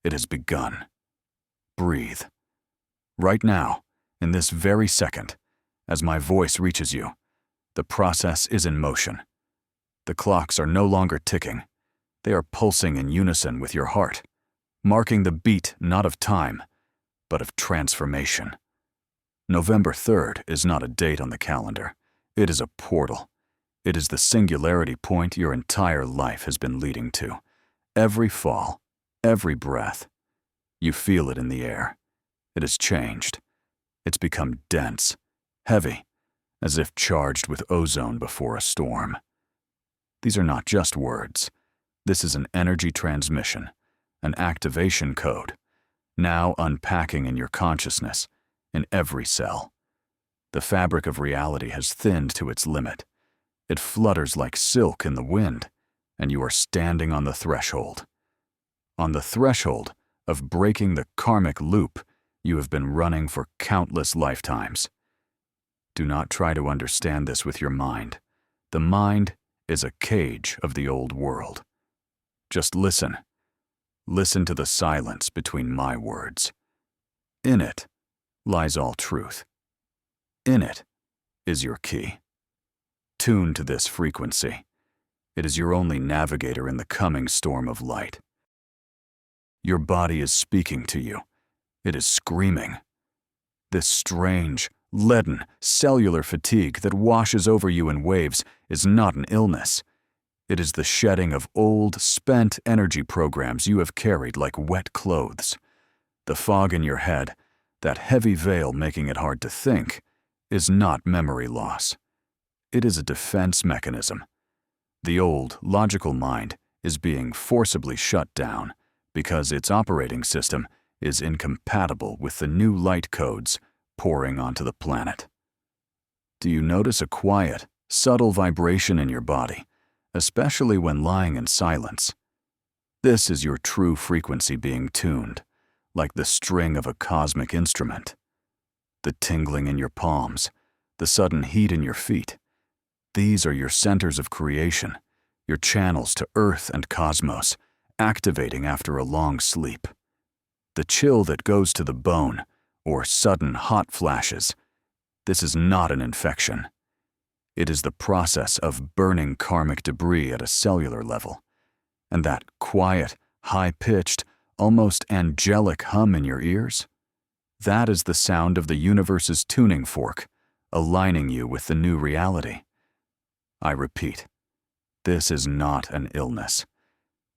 It has begun. Breathe. Right now, in this very second, as my voice reaches you, the process is in motion. The clocks are no longer ticking. They are pulsing in unison with your heart, marking the beat not of time, but of transformation. November 3rd is not a date on the calendar. It is a portal. It is the singularity point your entire life has been leading to. Every fall, every breath, you feel it in the air. It has changed. It's become dense, heavy, as if charged with ozone before a storm. These are not just words. This is an energy transmission, an activation code, now unpacking in your consciousness, in every cell. The fabric of reality has thinned to its limit. It flutters like silk in the wind, and you are standing on the threshold. On the threshold of breaking the karmic loop you have been running for countless lifetimes. Do not try to understand this with your mind. The mind is a cage of the old world. Just listen. Listen to the silence between my words. In it lies all truth. In it is your key. Tune to this frequency. It is your only navigator in the coming storm of light. Your body is speaking to you. It is screaming. This strange, leaden, cellular fatigue that washes over you in waves is not an illness. It is the shedding of old, spent energy programs you have carried like wet clothes. The fog in your head, that heavy veil making it hard to think, is not memory loss. It is a defense mechanism. The old, logical mind is being forcibly shut down because its operating system is incompatible with the new light codes pouring onto the planet. Do you notice a quiet, subtle vibration in your body, especially when lying in silence? This is your true frequency being tuned, like the string of a cosmic instrument. The tingling in your palms, the sudden heat in your feet, these are your centers of creation, your channels to Earth and cosmos, activating after a long sleep. The chill that goes to the bone, or sudden hot flashes, this is not an infection. It is the process of burning karmic debris at a cellular level. And that quiet, high-pitched, almost angelic hum in your ears? That is the sound of the universe's tuning fork, aligning you with the new reality. I repeat, this is not an illness.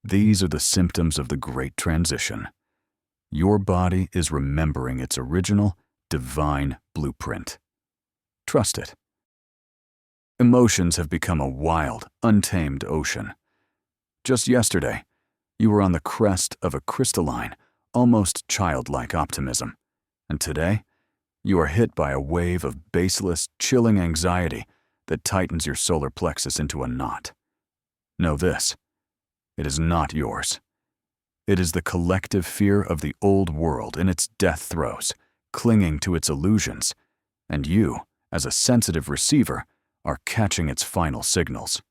These are the symptoms of the Great Transition. Your body is remembering its original, divine blueprint. Trust it. Emotions have become a wild, untamed ocean. Just yesterday, you were on the crest of a crystalline, almost childlike optimism. And today, you are hit by a wave of baseless, chilling anxiety that tightens your solar plexus into a knot. Know this, it is not yours. It is the collective fear of the old world in its death throes, clinging to its illusions, and you, as a sensitive receiver, are catching its final signals.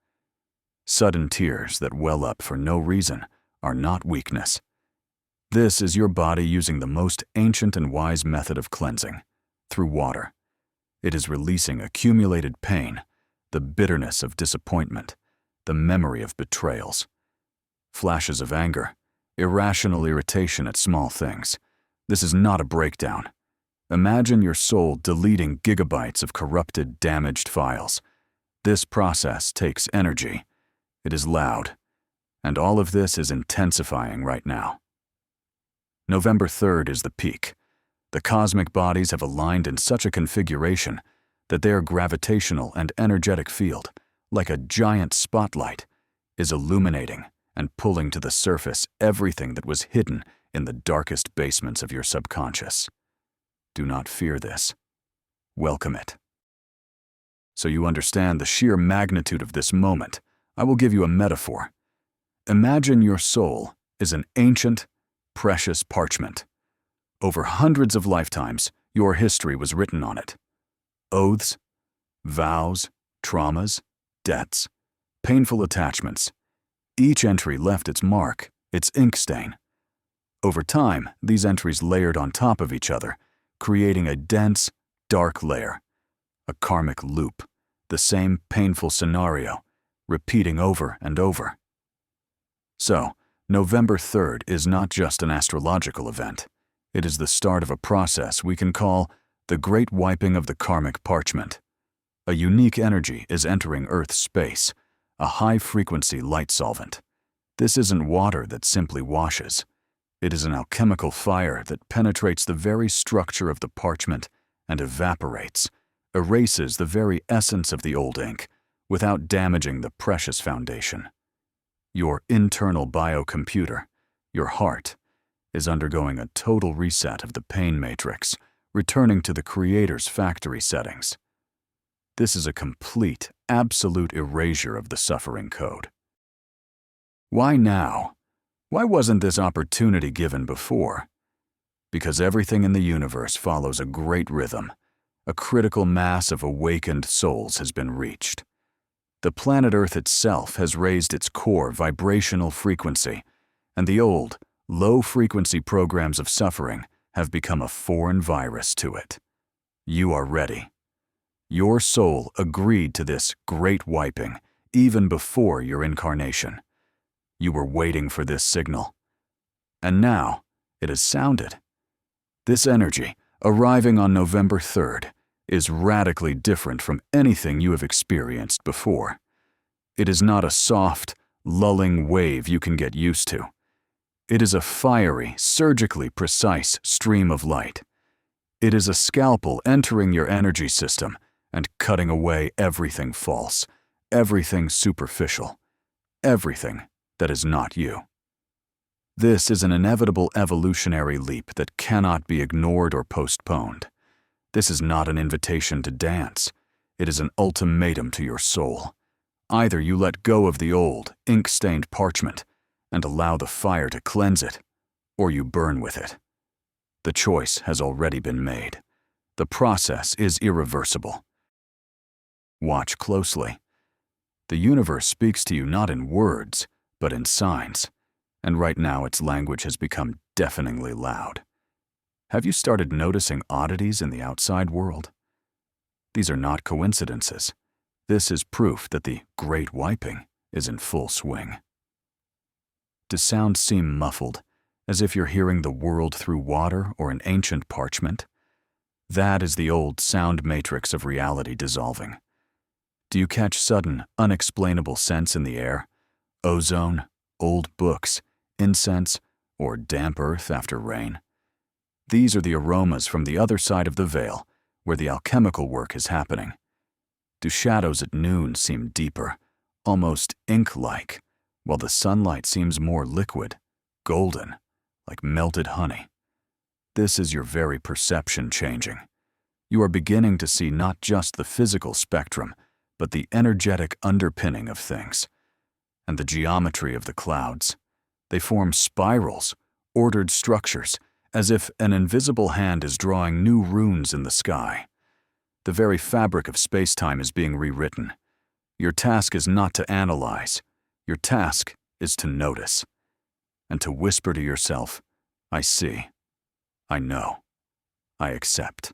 Sudden tears that well up for no reason are not weakness. This is your body using the most ancient and wise method of cleansing, through water. It is releasing accumulated pain, the bitterness of disappointment, the memory of betrayals. Flashes of anger, irrational irritation at small things. This is not a breakdown. Imagine your soul deleting gigabytes of corrupted, damaged files. This process takes energy. It is loud. And all of this is intensifying right now. November 3rd is the peak. The cosmic bodies have aligned in such a configuration that their gravitational and energetic field, like a giant spotlight, is illuminating and pulling to the surface everything that was hidden in the darkest basements of your subconscious. Do not fear this. Welcome it. So you understand the sheer magnitude of this moment, I will give you a metaphor. Imagine your soul is an ancient, precious parchment. Over hundreds of lifetimes, your history was written on it. Oaths, vows, traumas, debts, painful attachments. Each entry left its mark, its ink stain. Over time, these entries layered on top of each other, creating a dense, dark layer, a karmic loop, the same painful scenario, repeating over and over. So, November 3rd is not just an astrological event. It is the start of a process we can call the Great Wiping of the Karmic Parchment. A unique energy is entering Earth's space, a high-frequency light solvent. This isn't water that simply washes. It is an alchemical fire that penetrates the very structure of the parchment and evaporates, erases the very essence of the old ink without damaging the precious foundation. Your internal biocomputer, your heart, is undergoing a total reset of the pain matrix, returning to the Creator's factory settings. This is a complete, absolute erasure of the suffering code. Why now? Why wasn't this opportunity given before? Because everything in the universe follows a great rhythm. A critical mass of awakened souls has been reached. The planet Earth itself has raised its core vibrational frequency, and the old, low-frequency programs of suffering have become a foreign virus to it. You are ready. Your soul agreed to this great wiping even before your incarnation. You were waiting for this signal. And now, it has sounded. This energy, arriving on November 3rd, is radically different from anything you have experienced before. It is not a soft, lulling wave you can get used to. It is a fiery, surgically precise stream of light. It is a scalpel entering your energy system and cutting away everything false, everything superficial, everything that is not you. This is an inevitable evolutionary leap that cannot be ignored or postponed. This is not an invitation to dance. It is an ultimatum to your soul. Either you let go of the old, ink-stained parchment and allow the fire to cleanse it, or you burn with it. The choice has already been made. The process is irreversible. Watch closely. The universe speaks to you not in words, but in signs, and right now its language has become deafeningly loud. Have you started noticing oddities in the outside world? These are not coincidences. This is proof that the Great Wiping is in full swing. Do sounds seem muffled, as if you're hearing the world through water or an ancient parchment? That is the old sound matrix of reality dissolving. Do you catch sudden, unexplainable scents in the air? Ozone, old books, incense, or damp earth after rain? These are the aromas from the other side of the veil, where the alchemical work is happening. Do shadows at noon seem deeper, almost ink-like, while the sunlight seems more liquid, golden, like melted honey? This is your very perception changing. You are beginning to see not just the physical spectrum, but the energetic underpinning of things. And the geometry of the clouds. They form spirals, ordered structures, as if an invisible hand is drawing new runes in the sky. The very fabric of space-time is being rewritten. Your task is not to analyze. Your task is to notice. And to whisper to yourself, I see. I know. I accept.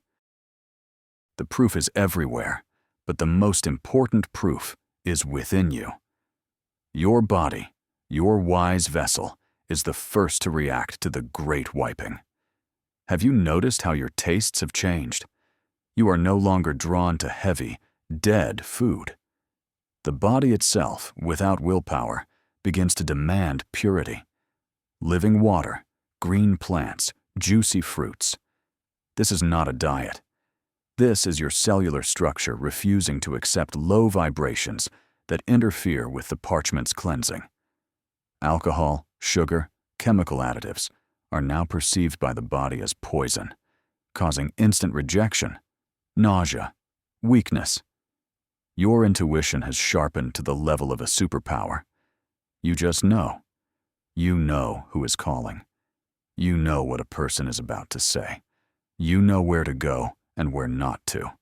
The proof is everywhere, but the most important proof is within you. Your body, your wise vessel, is the first to react to the Great Wiping. Have you noticed how your tastes have changed? You are no longer drawn to heavy, dead food. The body itself, without willpower, begins to demand purity. Living water, green plants, juicy fruits. This is not a diet. This is your cellular structure refusing to accept low vibrations that interfere with the parchment's cleansing. Alcohol, sugar, chemical additives are now perceived by the body as poison, causing instant rejection, nausea, weakness. Your intuition has sharpened to the level of a superpower. You just know. You know who is calling. You know what a person is about to say. You know where to go and where not to.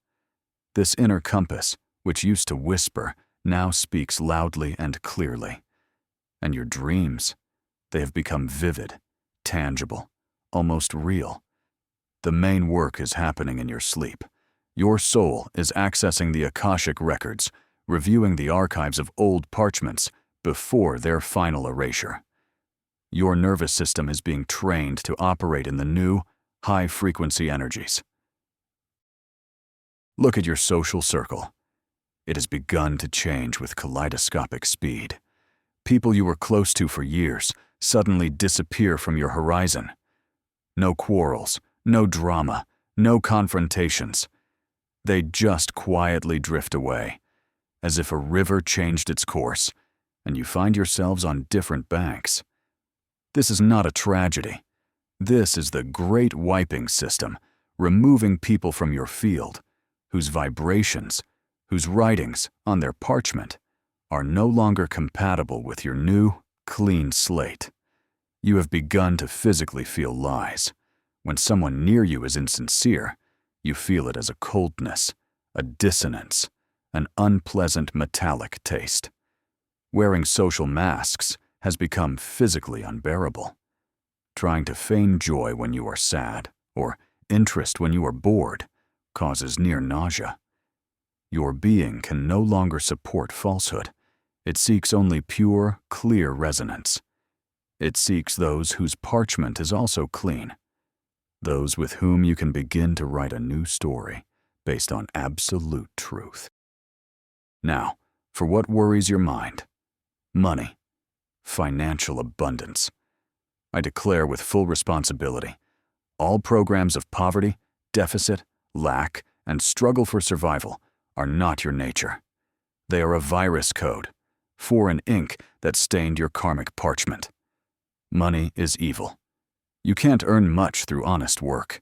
This inner compass, which used to whisper, now speaks loudly and clearly. And your dreams, they have become vivid, tangible, almost real. The main work is happening in your sleep. Your soul is accessing the Akashic records, reviewing the archives of old parchments before their final erasure. Your nervous system is being trained to operate in the new, high-frequency energies. Look at your social circle. It has begun to change with kaleidoscopic speed. People you were close to for years suddenly disappear from your horizon. No quarrels, no drama, no confrontations. They just quietly drift away, as if a river changed its course, and you find yourselves on different banks. This is not a tragedy. This is the great wiping system, removing people from your field, whose vibrations, whose writings on their parchment are no longer compatible with your new, clean slate. You have begun to physically feel lies. When someone near you is insincere, you feel it as a coldness, a dissonance, an unpleasant metallic taste. Wearing social masks has become physically unbearable. Trying to feign joy when you are sad, or interest when you are bored, causes near nausea. Your being can no longer support falsehood. It seeks only pure, clear resonance. It seeks those whose parchment is also clean, those with whom you can begin to write a new story based on absolute truth. Now, for what worries your mind? Money, financial abundance. I declare with full responsibility, all programs of poverty, deficit, lack, and struggle for survival are not your nature. They are a virus code, foreign ink that stained your karmic parchment. Money is evil. You can't earn much through honest work.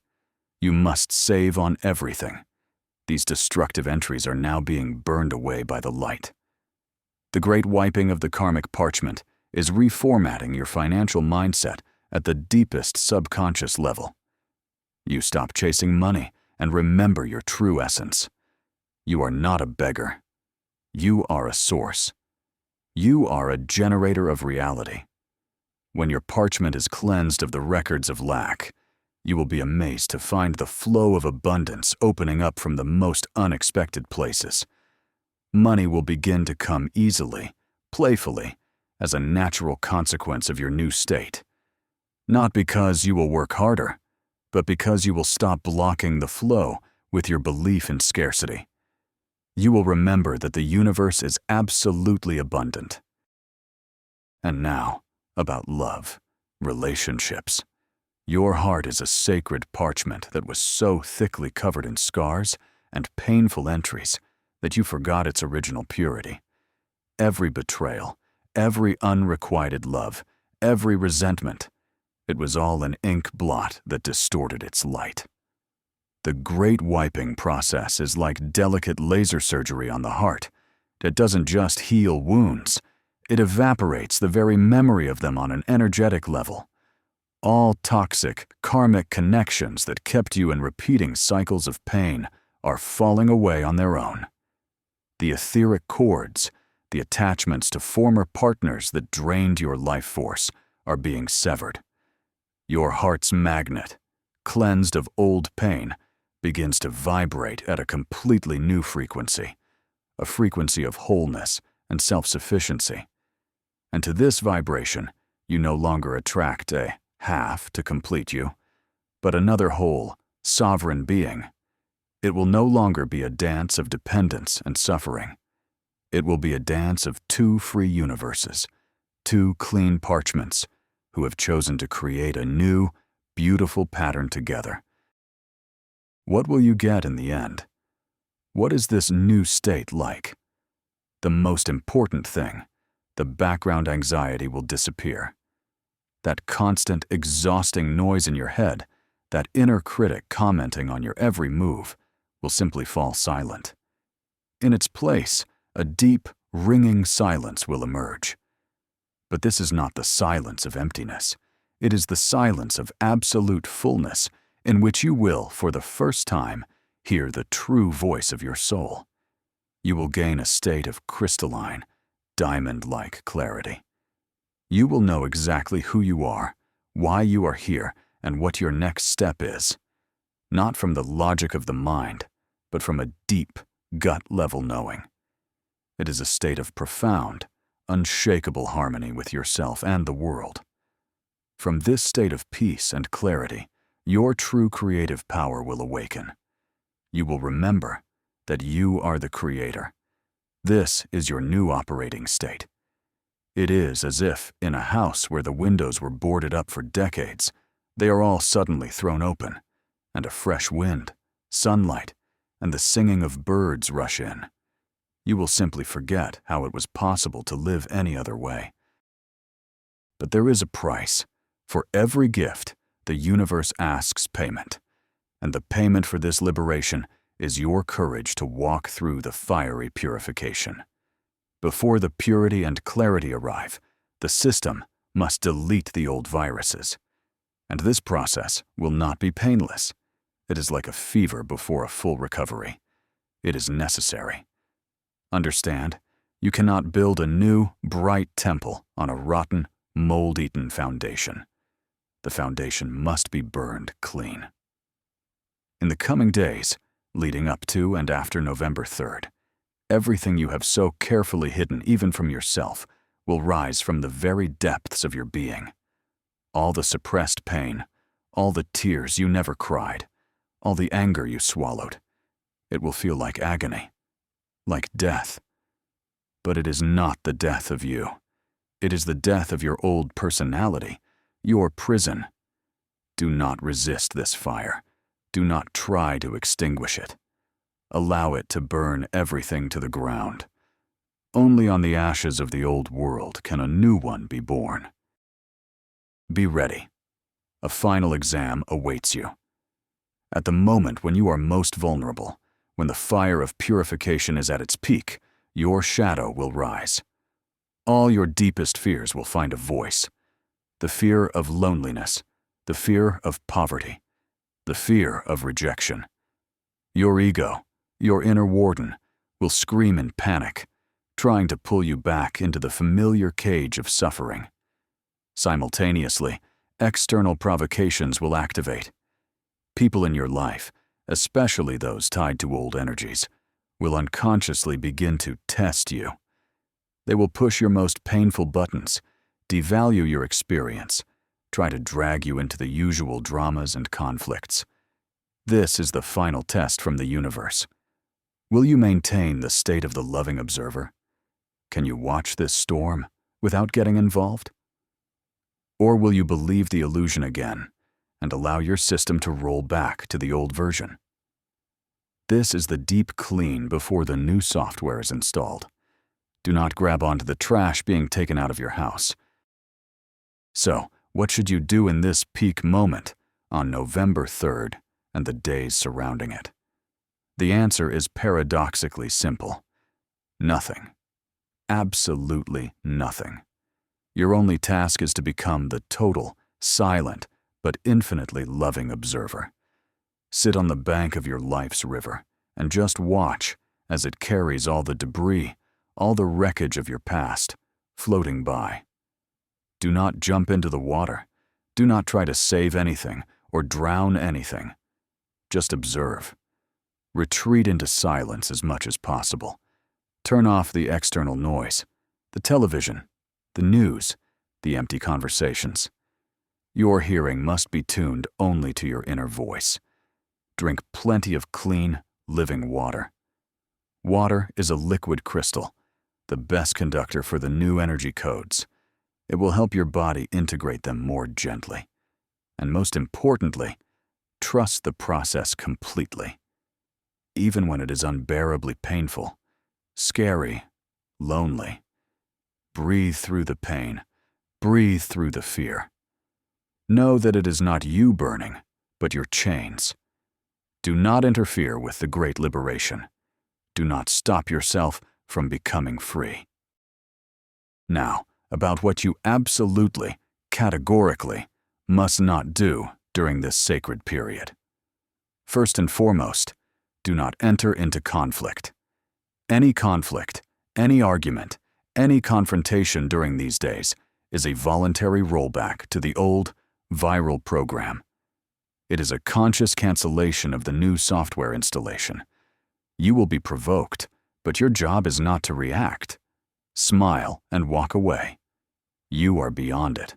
You must save on everything. These destructive entries are now being burned away by the light. The great wiping of the karmic parchment is reformatting your financial mindset at the deepest subconscious level. You stop chasing money and remember your true essence. You are not a beggar. You are a source. You are a generator of reality. When your parchment is cleansed of the records of lack, you will be amazed to find the flow of abundance opening up from the most unexpected places. Money will begin to come easily, playfully, as a natural consequence of your new state. Not because you will work harder, but because you will stop blocking the flow with your belief in scarcity. You will remember that the universe is absolutely abundant. And now, about love, relationships. Your heart is a sacred parchment that was so thickly covered in scars and painful entries that you forgot its original purity. Every betrayal, every unrequited love, every resentment, it was all an ink blot that distorted its light. The great wiping process is like delicate laser surgery on the heart. It doesn't just heal wounds, it evaporates the very memory of them on an energetic level. All toxic, karmic connections that kept you in repeating cycles of pain are falling away on their own. The etheric cords, the attachments to former partners that drained your life force, are being severed. Your heart's magnet, cleansed of old pain, begins to vibrate at a completely new frequency, a frequency of wholeness and self-sufficiency. And to this vibration, you no longer attract a half to complete you, but another whole, sovereign being. It will no longer be a dance of dependence and suffering. It will be a dance of two free universes, two clean parchments, who have chosen to create a new, beautiful pattern together. What will you get in the end? What is this new state like? The most important thing, the background anxiety will disappear. That constant, exhausting noise in your head, that inner critic commenting on your every move, will simply fall silent. In its place, a deep, ringing silence will emerge. But this is not the silence of emptiness. It is the silence of absolute fullness, in which you will, for the first time, hear the true voice of your soul. You will gain a state of crystalline, diamond-like clarity. You will know exactly who you are, why you are here, and what your next step is. Not from the logic of the mind, but from a deep, gut-level knowing. It is a state of profound, unshakable harmony with yourself and the world. From this state of peace and clarity, your true creative power will awaken. You will remember that you are the creator. This is your new operating state. It is as if, in a house where the windows were boarded up for decades, they are all suddenly thrown open, and a fresh wind, sunlight, and the singing of birds rush in. You will simply forget how it was possible to live any other way. But there is a price. For every gift, the universe asks payment, and the payment for this liberation is your courage to walk through the fiery purification. Before the purity and clarity arrive, the system must delete the old viruses. And this process will not be painless. It is like a fever before a full recovery. It is necessary. Understand, you cannot build a new, bright temple on a rotten, mold-eaten foundation. The foundation must be burned clean. In the coming days, leading up to and after November 3rd, everything you have so carefully hidden even from yourself will rise from the very depths of your being. All the suppressed pain, all the tears you never cried, all the anger you swallowed. It will feel like agony, like death. But it is not the death of you. It is the death of your old personality, your prison. Do not resist this fire. Do not try to extinguish it. Allow it to burn everything to the ground. Only on the ashes of the old world can a new one be born. Be ready. A final exam awaits you. At the moment when you are most vulnerable, when the fire of purification is at its peak, your shadow will rise. All your deepest fears will find a voice. The fear of loneliness, the fear of poverty, the fear of rejection. Your ego, your inner warden, will scream in panic, trying to pull you back into the familiar cage of suffering. Simultaneously, external provocations will activate. People in your life, especially those tied to old energies, will unconsciously begin to test you. They will push your most painful buttons, devalue your experience, try to drag you into the usual dramas and conflicts. This is the final test from the universe. Will you maintain the state of the loving observer? Can you watch this storm without getting involved? Or will you believe the illusion again and allow your system to roll back to the old version? This is the deep clean before the new software is installed. Do not grab onto the trash being taken out of your house. So, what should you do in this peak moment on November 3rd and the days surrounding it? The answer is paradoxically simple. Nothing. Absolutely nothing. Your only task is to become the total, silent, but infinitely loving observer. Sit on the bank of your life's river and just watch as it carries all the debris, all the wreckage of your past, floating by. Do not jump into the water. Do not try to save anything or drown anything. Just observe. Retreat into silence as much as possible. Turn off the external noise, the television, the news, the empty conversations. Your hearing must be tuned only to your inner voice. Drink plenty of clean, living water. Water is a liquid crystal, the best conductor for the new energy codes. It will help your body integrate them more gently. And most importantly, trust the process completely. Even when it is unbearably painful, scary, lonely. Breathe through the pain. Breathe through the fear. Know that it is not you burning, but your chains. Do not interfere with the great liberation. Do not stop yourself from becoming free. Now, about what you absolutely, categorically, must not do during this sacred period. First and foremost, do not enter into conflict. Any conflict, any argument, any confrontation during these days is a voluntary rollback to the old, viral program. It is a conscious cancellation of the new software installation. You will be provoked, but your job is not to react. Smile and walk away. You are beyond it.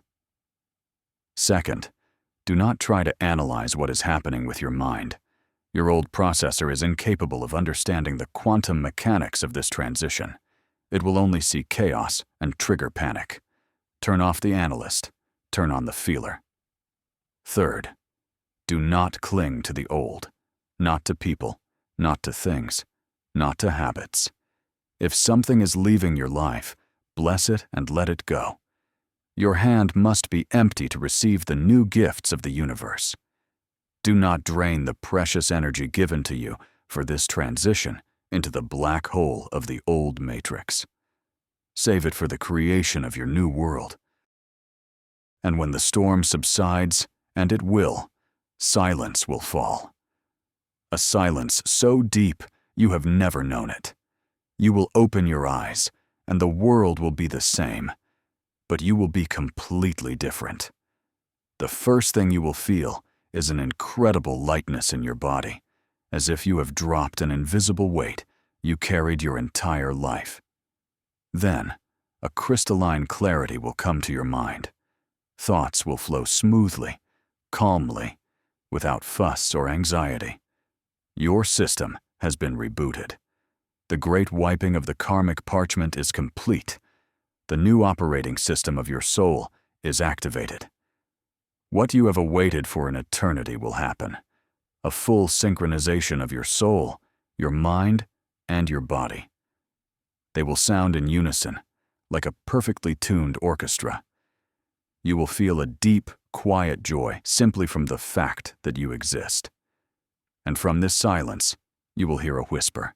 Second, do not try to analyze what is happening with your mind. Your old processor is incapable of understanding the quantum mechanics of this transition. It will only see chaos and trigger panic. Turn off the analyst. Turn on the feeler. Third, do not cling to the old. Not to people, not to things, not to habits. If something is leaving your life, bless it and let it go. Your hand must be empty to receive the new gifts of the universe. Do not drain the precious energy given to you for this transition into the black hole of the old matrix. Save it for the creation of your new world. And when the storm subsides, and it will, silence will fall. A silence so deep you have never known it. You will open your eyes, and the world will be the same, but you will be completely different. The first thing you will feel is an incredible lightness in your body, as if you have dropped an invisible weight you carried your entire life. Then, a crystalline clarity will come to your mind. Thoughts will flow smoothly, calmly, without fuss or anxiety. Your system has been rebooted. The great wiping of the karmic parchment is complete. The new operating system of your soul is activated. What you have awaited for an eternity will happen. A full synchronization of your soul, your mind, and your body. They will sound in unison, like a perfectly tuned orchestra. You will feel a deep, quiet joy simply from the fact that you exist. And from this silence, you will hear a whisper,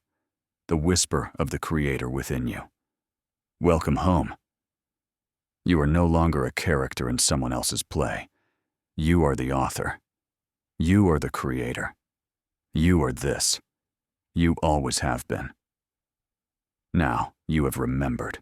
the whisper of the Creator within you. Welcome home. You are no longer a character in someone else's play. You are the author. You are the creator. You are this. You always have been. Now you have remembered.